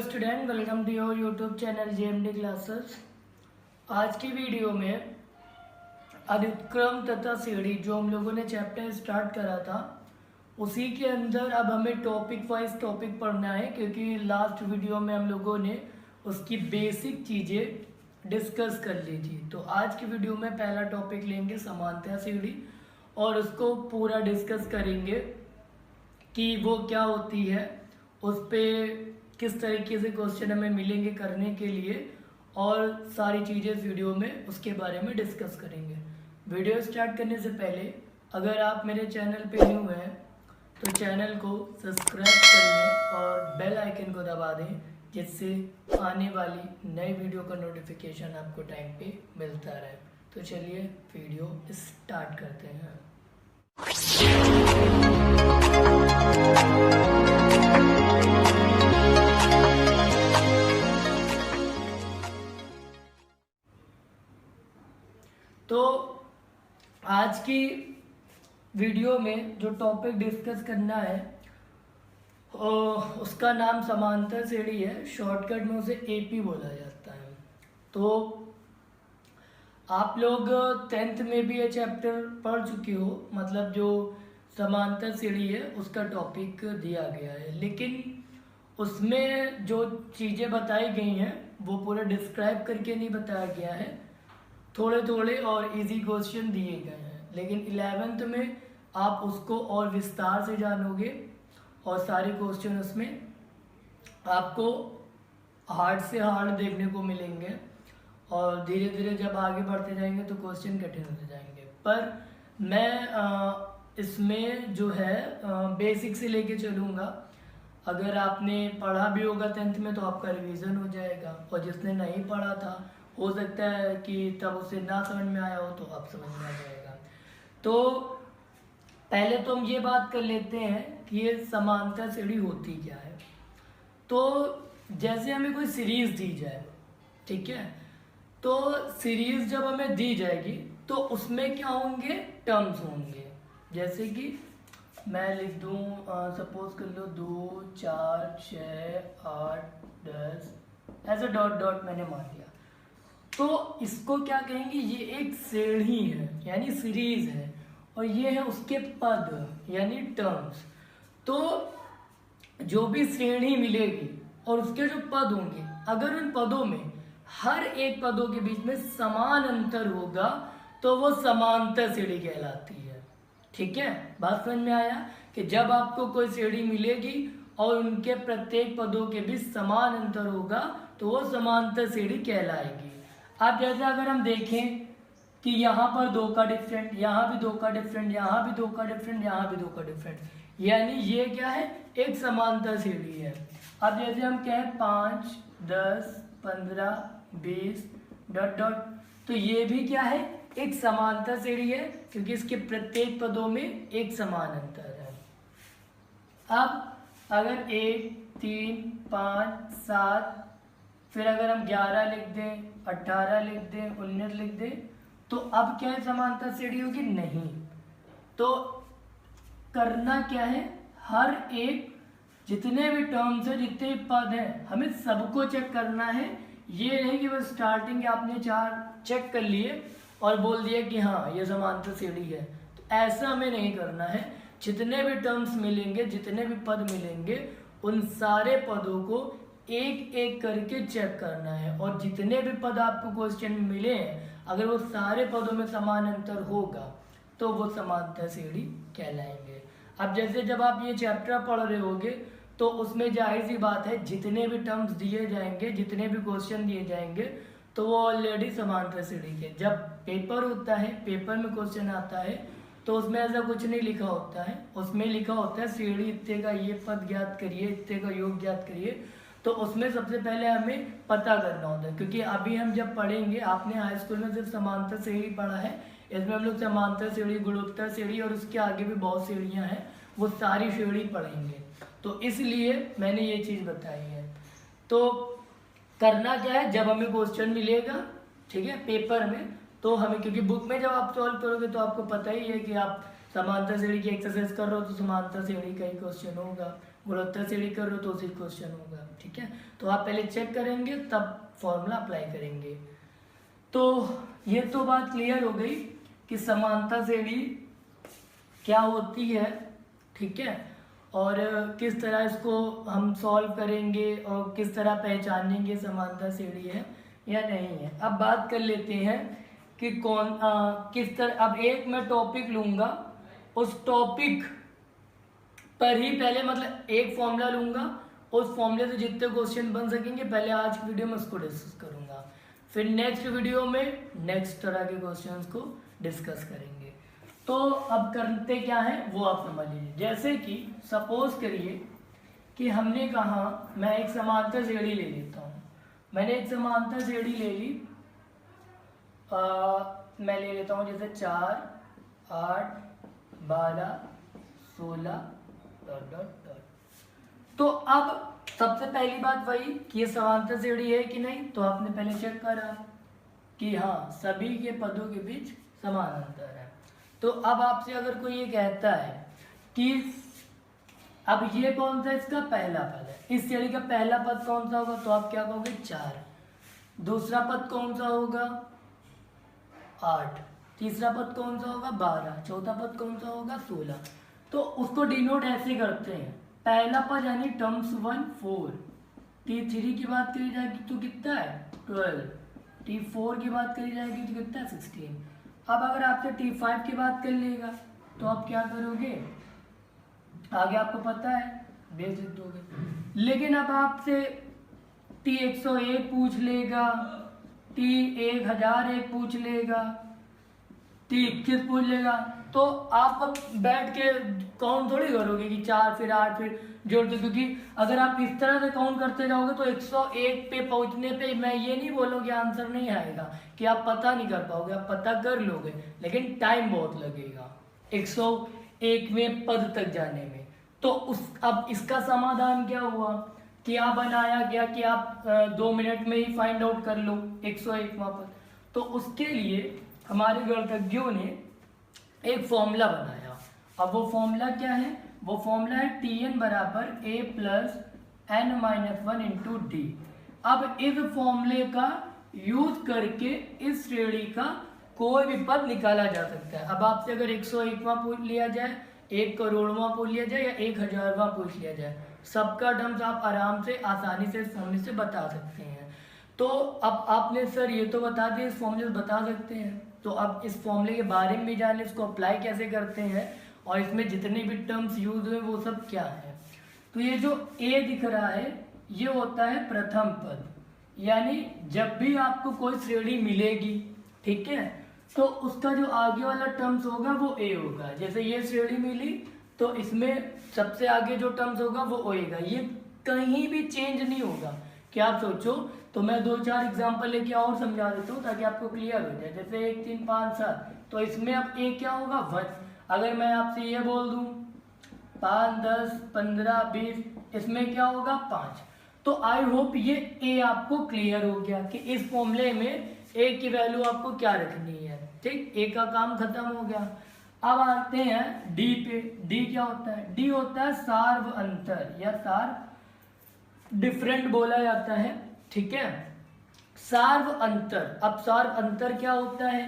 Student, welcome to your YouTube channel JMD classes. आज की video में अनुक्रम तथा सीढ़ी जो हम लोगों ने चैप्टर स्टार्ट करा था उसी के अंदर अब हमें टॉपिक वाइज टॉपिक पढ़ना है, क्योंकि लास्ट वीडियो में हम लोगों ने उसकी बेसिक चीज़ें डिस्कस कर ली थी। तो आज की वीडियो में पहला टॉपिक लेंगे समानता सीढ़ी और उसको पूरा डिस्कस करेंगे कि वो क्या होती है, उस पर किस तरीके से क्वेश्चन हमें मिलेंगे करने के लिए, और सारी चीज़ें इस वीडियो में उसके बारे में डिस्कस करेंगे। वीडियो स्टार्ट करने से पहले अगर आप मेरे चैनल पे न्यू हैं तो चैनल को सब्सक्राइब कर लें और बेल आइकन को दबा दें, जिससे आने वाली नई वीडियो का नोटिफिकेशन आपको टाइम पे मिलता रहे। तो चलिए वीडियो स्टार्ट करते हैं। तो आज की वीडियो में जो टॉपिक डिस्कस करना है उसका नाम समांतर श्रेणी है। शॉर्टकट में उसे एपी बोला जाता है। तो आप लोग 10th में भी ये चैप्टर पढ़ चुके हो, मतलब जो समांतर श्रेणी है उसका टॉपिक दिया गया है, लेकिन उसमें जो चीज़ें बताई गई हैं वो पूरा डिस्क्राइब करके नहीं बताया गया है, थोड़े थोड़े और इजी क्वेश्चन दिए गए हैं। लेकिन 11th में आप उसको और विस्तार से जानोगे और सारे क्वेश्चन उसमें आपको हार्ड से हार्ड देखने को मिलेंगे, और धीरे धीरे जब आगे बढ़ते जाएंगे तो क्वेश्चन कठिन होते जाएंगे। पर मैं इसमें जो है बेसिक से लेके चलूँगा। अगर आपने पढ़ा भी होगा 10th में तो आपका रिवीजन हो जाएगा, और जिसने नहीं पढ़ा था हो सकता है कि तब उसे ना समझ में आया हो तो अब समझ में आ जाएगा। तो पहले तो हम ये बात कर लेते हैं कि ये समांतर श्रेणी होती क्या है। तो जैसे हमें कोई सीरीज दी जाए, ठीक है, तो सीरीज जब हमें दी जाएगी तो उसमें क्या होंगे, टर्म्स होंगे। जैसे कि मैं लिख दूँ, सपोज कर लो 2 4 6 8 10 ऐसा डॉट डॉट मैंने मान लिया। तो इसको क्या कहेंगे, ये एक श्रेणी है यानी सीरीज है, और ये है उसके पद यानी टर्म्स। तो जो भी श्रेणी मिलेगी और उसके जो पद होंगे, अगर उन पदों में हर एक पदों के बीच में समान अंतर होगा तो वो समांतर श्रेणी कहलाती है। ठीक है, बात समझ में आया कि जब आपको कोई श्रेणी मिलेगी और उनके प्रत्येक पदों के बीच समान अंतर होगा तो वो समांतर श्रेणी कहलाएगी। अब जैसे अगर हम देखें कि यहाँ पर 2 का डिफरेंट, यहाँ भी 2 का डिफरेंट, यहाँ भी 2 का डिफरेंट, यहाँ भी 2 का डिफरेंट, यानी ये क्या है, एक समांतर श्रेणी है। अब जैसे हम कहें 5 10 15 20 डॉट डॉट, तो ये भी क्या है, एक समांतर श्रेणी है, क्योंकि इसके प्रत्येक पदों में एक समान अंतर है। अब अगर 1 3 5 7, फिर अगर हम 11 लिख दें, 18 लिख दें, 19 लिख दें, तो अब क्या है, समांतर श्रेणी होगी नहीं। तो करना क्या है, हर एक जितने भी टर्म्स है, जितने भी पद हैं, हमें सबको चेक करना है। ये नहीं कि बस स्टार्टिंग आपने 4 चेक कर लिए और बोल दिया कि हाँ ये समांतर श्रेणी है। तो ऐसा हमें नहीं करना है। जितने भी टर्म्स मिलेंगे, जितने भी पद मिलेंगे, उन सारे पदों को एक एक करके चेक करना है, और जितने भी पद आपको क्वेश्चन में मिले हैं अगर वो सारे पदों में समान अंतर होगा तो वो समांतर श्रेणी कहलाएंगे। अब जैसे जब आप ये चैप्टर पढ़ रहे होगे तो उसमें जाहिर सी बात है जितने भी टर्म्स दिए जाएंगे, जितने भी क्वेश्चन दिए जाएंगे, तो वो ऑलरेडी समांतर श्रेणी के। जब पेपर होता है, पेपर में क्वेश्चन आता है तो उसमें ऐसा कुछ नहीं लिखा होता है, उसमें लिखा होता है श्रेणी इतने का ये पद ज्ञात करिए, इतने का योग ज्ञात करिए। तो उसमें सबसे पहले हमें पता करना होता है, क्योंकि अभी हम जब पढ़ेंगे, आपने हाई स्कूल में सिर्फ समांतर श्रेणी पढ़ा है, इसमें हम लोग समांतर श्रेणी, गुणोत्तर श्रेणी और उसके आगे भी बहुत श्रेणियाँ हैं, वो सारी श्रेणी पढ़ेंगे। तो इसलिए मैंने ये चीज़ बताई है। तो करना क्या है, जब हमें क्वेश्चन मिलेगा, ठीक है, पेपर में, तो हमें, क्योंकि बुक में जब आप सॉल्व करोगे तो आपको पता ही है कि आप समांतर श्रेणी की एक्सरसाइज कर रहे हो तो समांतर श्रेणी का ही क्वेश्चन होगा। गुणोत्तर श्रेणी कर रहे हो तो उसी क्वेश्चन होगा, ठीक है। तो आप पहले चेक करेंगे तब फॉर्मूला अप्लाई करेंगे। तो ये तो बात क्लियर हो गई कि समानता श्रेणी क्या होती है, ठीक है, और किस तरह इसको हम सॉल्व करेंगे और किस तरह पहचानेंगे समानता श्रेणी है या नहीं है। अब बात कर लेते हैं कि किस तरह। अब एक मैं टॉपिक लूँगा, उस टॉपिक पर ही पहले मतलब एक फॉर्मूला लूँगा, उस फॉर्मूले से जितने क्वेश्चन बन सकेंगे पहले आज की वीडियो में उसको डिस्कस करूँगा, फिर नेक्स्ट वीडियो में नेक्स्ट तरह के क्वेश्चंस को डिस्कस करेंगे। तो अब करते क्या है वो आप समझ लीजिए। जैसे कि सपोज करिए कि हमने कहा मैं एक समांतर श्रेणी ले लेता हूँ, मैंने एक समांतर श्रेणी ले ली, मैं ले लेता हूँ जैसे 4, 8, 12, 16 ... तो अब सबसे पहली बात वही कि ये समांतर श्रेणी है कि नहीं, तो आपने पहले चेक करा कि हाँ सभी के पदों के बीच समान अंतर है। तो अब आपसे अगर कोई ये कहता है कि अब ये कौन सा इसका पहला पद है, इस श्रेणी का पहला पद कौन सा होगा, तो आप क्या कहोगे 4, दूसरा पद कौन सा होगा 8, तीसरा पद कौन सा होगा 12, चौथा पद कौन सा होगा 16। तो उसको डिनोट ऐसे करते हैं, पहला पद यानी टर्म्स 1 4, T3 की बात करी जाएगी तो कितना है 12, T4 की बात करी जाएगी तो कितना है 16। अब अगर आपसे T5 की बात कर लेगा तो आप क्या करोगे, आगे आपको पता है बेस लिख दोगे। लेकिन अब आपसे T101 पूछ लेगा, T1001 पूछ लेगा, T21 पूछ लेगा, तो आप बैठ के काउंट थोड़ी करोगे कि 4 फिर 8 फिर जोड़ दो, क्योंकि अगर आप इस तरह से काउंट करते जाओगे तो 101 पे पहुंचने पे मैं ये नहीं बोलूँगी आंसर नहीं आएगा कि आप पता नहीं कर पाओगे, आप पता कर लोगे लेकिन टाइम बहुत लगेगा 101वें पद तक जाने में। तो अब इसका समाधान क्या हुआ, क्या बनाया गया कि आप 2 मिनट में ही फाइंड आउट कर लो 101वां पद। तो उसके लिए हमारे गणितज्ञों ने एक फॉर्मूला बनाया। अब वो फॉर्मूला क्या है, वो फॉर्मूला है Tn बराबर a plus n-1 into D. अब इस फॉर्मूले का यूज करके इस श्रेणी का कोई भी पद निकाला जा सकता है। अब आपसे अगर 101वां पूछ लिया जाए, 1 करोड़वां पूछ लिया जाए या 1000वां पूछ लिया जाए, सबका टर्म्स आप आराम से आसानी से इस फॉर्मूले से बता सकते हैं। तो अब आपने सर ये तो बता दिया, इस फॉर्मूले से बता सकते हैं, तो अब इस फॉर्मूले के बारे में भी जाने, इसको अप्लाई कैसे करते हैं और इसमें जितने भी टर्म्स यूज हुए वो सब क्या है। तो ये जो ए दिख रहा है ये होता है प्रथम पद, यानी जब भी आपको कोई श्रेणी मिलेगी, ठीक है, तो उसका जो आगे वाला टर्म्स होगा वो ए होगा। जैसे ये श्रेणी मिली तो इसमें सबसे आगे जो टर्म्स होगा वो होएगा, ये कहीं भी चेंज नहीं होगा। क्या आप सोचो, तो मैं 2-4 एग्जांपल लेके और समझा देता हूँ ताकि आपको क्लियर हो जाए। जैसे 1 3 5 7, तो इसमें अब ए क्या होगा 1। अगर मैं आपसे ये बोल दूँ 5 10 15 20, इसमें क्या होगा 5। तो आई होप ये ए आपको क्लियर हो गया कि इस फॉर्मूले में ए की वैल्यू आपको क्या रखनी है, ठीक, ए का काम खत्म हो गया। अब आते हैं डी पे। डी क्या होता है, डी होता है सार्व अंतर या सार्व डिफरेंट बोला जाता है, ठीक है, सार्व अंतर। अब सार्व अंतर क्या होता है,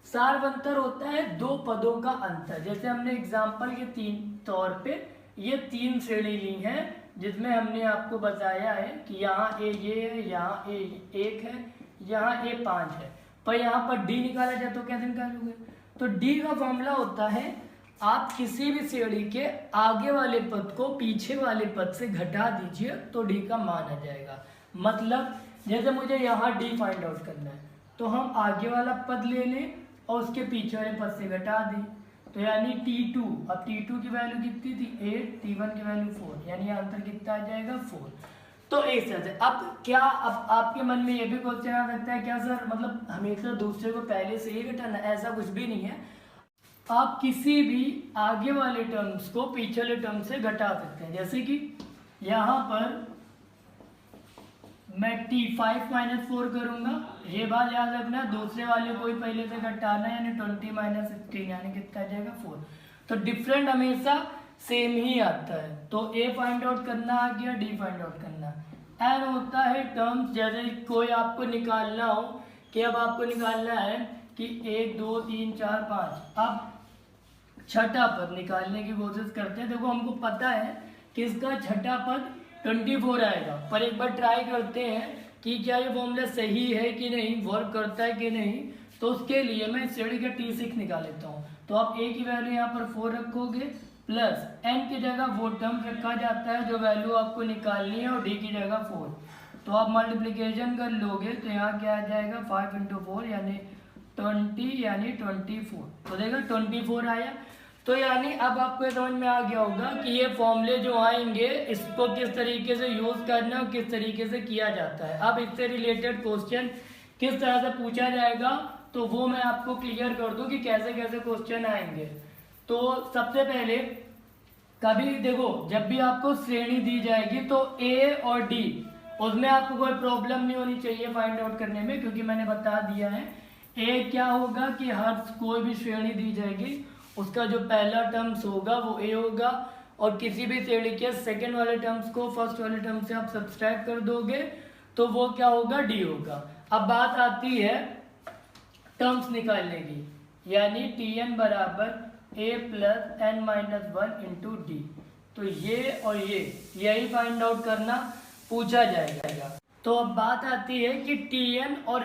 सार्व अंतर होता है दो पदों का अंतर। जैसे हमने एग्जांपल के तौर पे ये 3 श्रेणी ली हैं जिसमें हमने आपको बताया है कि यहाँ ए ये है, यहाँ ए 1 है, यहाँ ए 5 है, पर यहाँ पर डी निकाला जाए तो कैसे निकालोगे। तो डी का फॉर्मूला होता है आप किसी भी श्रेणी के आगे वाले पद को पीछे वाले पद से घटा दीजिए तो डी का मान आ जाएगा। मतलब जैसे मुझे यहाँ डी फाइंड आउट करना है तो हम आगे वाला पद ले लें और उसके पीछे वाले पद से घटा दें, तो यानी T2, अब T2 की वैल्यू कितनी थी 8, T1 की वैल्यू 4, यानी आंसर कितना आ जाएगा 4। तो इस तरह से अब क्या, अब आपके मन में ये भी क्वेश्चन आ सकता है क्या सर मतलब हमेशा दूसरे को पहले से ही घटाना, ऐसा कुछ भी नहीं है। आप किसी भी आगे वाले टर्म्स को पीछे वाले टर्म से घटा सकते हैं। जैसे कि यहाँ पर मैं T5 - 4 करूँगा, ये बात याद रखना, दूसरे वाले को ही पहले से घटाना, यानी 20 - 16 यानी कितना आ जाएगा 4। तो डिफरेंट हमेशा सेम ही आता है। तो ए फाइंड आउट करना आ गया, डी फाइंड आउट करना। एन होता है टर्म्स, जैसे कोई आपको निकालना हो कि अब आपको निकालना है कि 1 2 3 4 5, अब छठा पद निकालने की कोशिश करते हैं। देखो हमको पता है कि इसका छठा पद 24 आएगा, पर एक बार ट्राई करते हैं कि क्या ये फॉर्मूला सही है कि नहीं, वर्क करता है कि नहीं। तो उसके लिए मैं श्रेणी का T6 निकाल लेता हूँ। तो आप ए की वैल्यू यहाँ पर 4 रखोगे, प्लस एन की जगह वो टर्म रखा जाता है जो वैल्यू आपको निकालनी है, और डी की जगह 4। तो आप मल्टीप्लिकेशन कर लोगे तो यहाँ क्या आ जाएगा, 5 × 4 यानी 20 यानी 24। तो देखो 24 आया। तो यानी अब आपको समझ में आ गया होगा कि ये फॉर्मूले जो आएंगे इसको किस तरीके से यूज करना और किस तरीके से किया जाता है। अब इससे रिलेटेड क्वेश्चन किस तरह से पूछा जाएगा तो वो मैं आपको क्लियर कर दूं कि कैसे कैसे क्वेश्चन आएंगे। तो सबसे पहले कभी देखो जब भी आपको श्रेणी दी जाएगी तो ए और डी, उसमें आपको कोई प्रॉब्लम नहीं होनी चाहिए फाइंड आउट करने में, क्योंकि मैंने बता दिया है। ए क्या होगा कि हर कोई भी श्रेणी दी जाएगी उसका जो पहला टर्म्स होगा वो ए होगा, और किसी भी श्रेणी के सेकंड वाले टर्म्स को फर्स्ट वाले टर्म से आप सब्सट्रैक्ट कर दोगे तो वो क्या होगा, डी होगा। अब बात आती है टर्म्स निकालने की, यानी Tn बराबर a plus n minus 1 into D. तो ये और ये यही फाइंड आउट करना पूछा जाएगा। तो अब बात आती है कि Tn और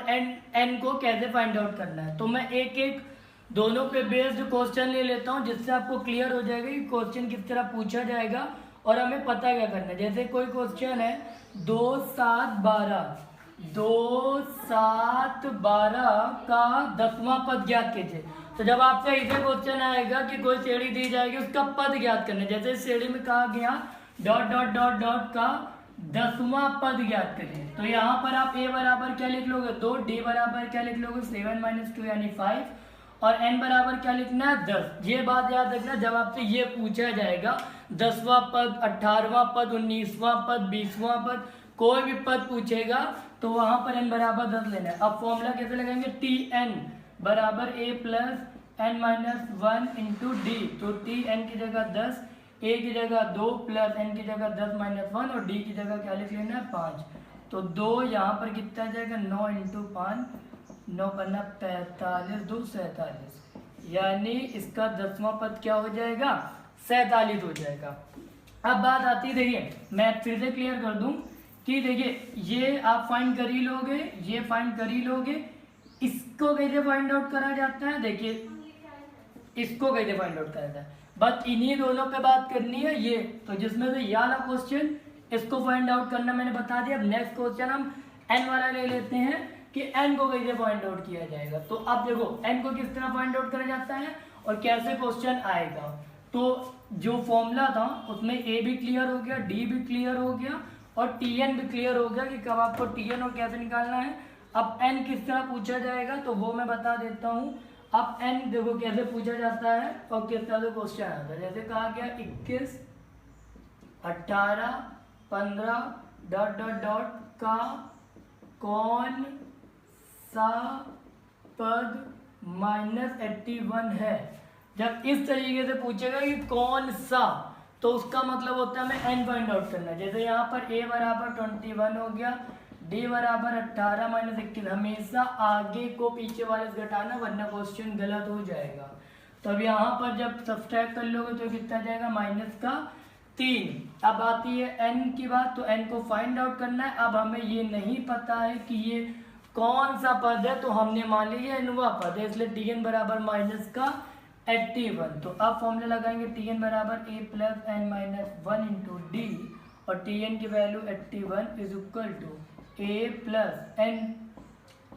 n को कैसे फाइंड आउट करना है। तो मैं एक एक दोनों पे बेस्ड क्वेश्चन ले लेता हूँ जिससे आपको क्लियर हो जाएगा कि क्वेश्चन किस तरह पूछा जाएगा और हमें पता क्या करना है। जैसे कोई क्वेश्चन है 2 7 12 का 10वां पद ज्ञात कीजिए। तो जब आपसे ऐसे क्वेश्चन आएगा कि कोई श्रेणी दी जाएगी उसका पद ज्ञात करना है, जैसे इस श्रेणी में कहा गया डॉट डॉट डॉट डॉट का 10वां पद ज्ञात करिए। तो यहाँ पर आप a बराबर क्या लिख लोगे 2, d बराबर क्या लिख लोगे 7 - 2 यानी 5, और n बराबर क्या लिखना है 10। ये बात याद रखना, जब आपसे ये पूछा जाएगा 10वां पद 18वां पद 19वां पद 20वां पद कोई भी पद पूछेगा तो वहां पर n बराबर 10 लेना है। अब फॉर्मूला कैसे लगाएंगे, Tn बराबर a plus n minus 1 into D. तो Tn की जगह 10, a की जगह 2 प्लस n की जगह 10 माइनस 1 और d की जगह क्या लिख लेना है 5। तो 2 यहाँ पर कितना जाएगा 9 इंटू 5, 9 पन्ना 45, 2 47, यानी इसका 10वां पद क्या हो जाएगा 47 हो जाएगा। अब बात आती, देखिए मैं फिर से क्लियर कर दूं कि देखिए ये आप फाइंड कर ही लोगे, ये फाइंड कर ही लोगे। इसको कैसे फाइंड आउट करा जाता है, देखिए इसको कैसे फाइंड आउट करा जाता है, बस इन्हीं दोनों पे बात करनी है। ये तो जिसमें से ये वाला क्वेश्चन इसको फाइंड आउट करना मैंने बता दिया। अब नेक्स्ट क्वेश्चन हम n वाला ले लेते हैं कि n को कैसे फाइंड आउट किया जाएगा। तो अब देखो n को किस तरह फाइंड आउट करा जाता है और कैसे क्वेश्चन आएगा। तो जो फॉर्मूला था उसमें a भी क्लियर हो गया, d भी क्लियर हो गया और Tn भी क्लियर हो गया कि कब आपको Tn और कैसे निकालना है। अब n किस तरह पूछा जाएगा तो वो मैं बता देता हूँ। अब n देखो कैसे पूछा जाता है और किस तरह से क्वेश्चन आता है। जैसे कहा गया 21 18 15 डॉट डॉट डॉट का कौन सा पद -81 है। जब इस तरीके से पूछेगा कि कौन सा, तो उसका मतलब होता है हमें n फाइंड आउट करना है। जैसे यहाँ पर a बराबर 21 हो गया, d बराबर 18 - 21। हमेशा आगे को पीछे वाले से घटाना वरना क्वेश्चन गलत हो जाएगा। तो अब यहाँ पर जब सब्सट्रैक्ट कर लोगे तो कितना जाएगा -3। अब आती है n की बात, तो n को फाइंड आउट करना है। अब हमें ये नहीं पता है कि ये कौन सा पद है, तो हमने मान लिया nवां पद है, इसलिए Tn बराबर -81। तो अब फॉर्मूला लगाएंगे Tn बराबर a plus n minus 1 into D, और Tn की value 81 is equal to a plus n,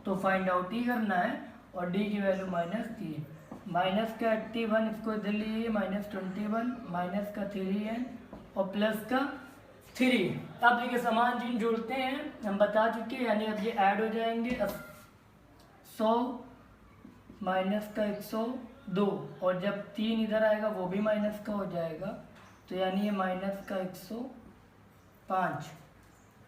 तो फाइंड आउट ही करना है, और d की वैल्यू -3। माइनस का 81 इसको इधर लिए -21, माइनस का 3n और प्लस का 3। अब देखिए समान चिन्ह जोड़ते हैं, हम बता चुके हैं, यानी अब ये ऐड हो जाएंगे। 100 माइनस का 102, और जब 3 इधर आएगा वो भी माइनस का हो जाएगा, तो यानी ये माइनस का 105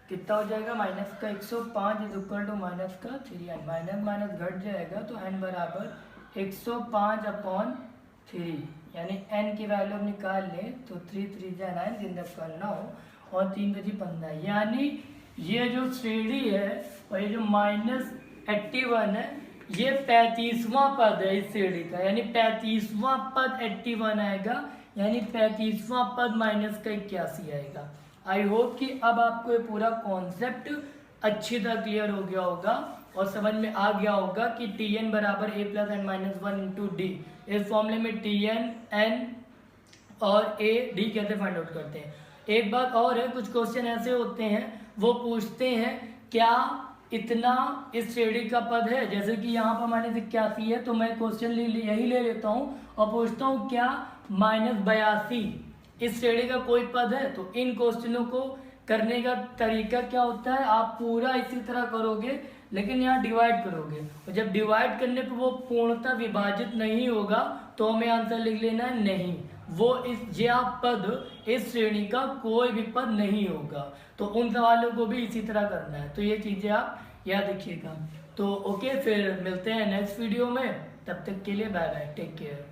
कितना हो जाएगा, माइनस का 105 इज इक्वल टू माइनस का 3n। माइनस माइनस घट जाएगा तो n बराबर 105/3, यानी n की वैल्यू हम निकाल लें तो 3 3 जा 9 3 का 9 और 3 बजी 15, यानी ये जो श्रेणी है और ये जो -81 है ये 35वां पद है इस श्रेणी का, यानी 35वां पद 81 आएगा, यानी 35वां पद -81 आएगा। आई होप कि अब आपको ये पूरा कॉन्सेप्ट अच्छी तरह क्लियर हो गया होगा और समझ में आ गया होगा कि Tn बराबर a plus n minus 1 into D. इस फॉर्मूले में Tn n और a d कैसे फाइंड आउट करते हैं। एक बात और है, कुछ क्वेश्चन ऐसे होते हैं वो पूछते हैं क्या इतना इस श्रेणी का पद है, जैसे कि यहाँ पर -81 है तो मैं क्वेश्चन यही ले लेता हूँ और पूछता हूँ क्या -82 इस श्रेणी का कोई पद है। तो इन क्वेश्चनों को करने का तरीका क्या होता है, आप पूरा इसी तरह करोगे लेकिन यहाँ डिवाइड करोगे और जब डिवाइड करने पर वो पूर्णतः विभाजित नहीं होगा तो हमें आंसर लिख लेना है नहीं, वो यह पद इस श्रेणी का कोई भी पद नहीं होगा। तो उन सवालों को भी इसी तरह करना है, तो ये चीज़ें आप याद रखिएगा। तो ओके, फिर मिलते हैं नेक्स्ट वीडियो में, तब तक के लिए बाय बाय, टेक केयर।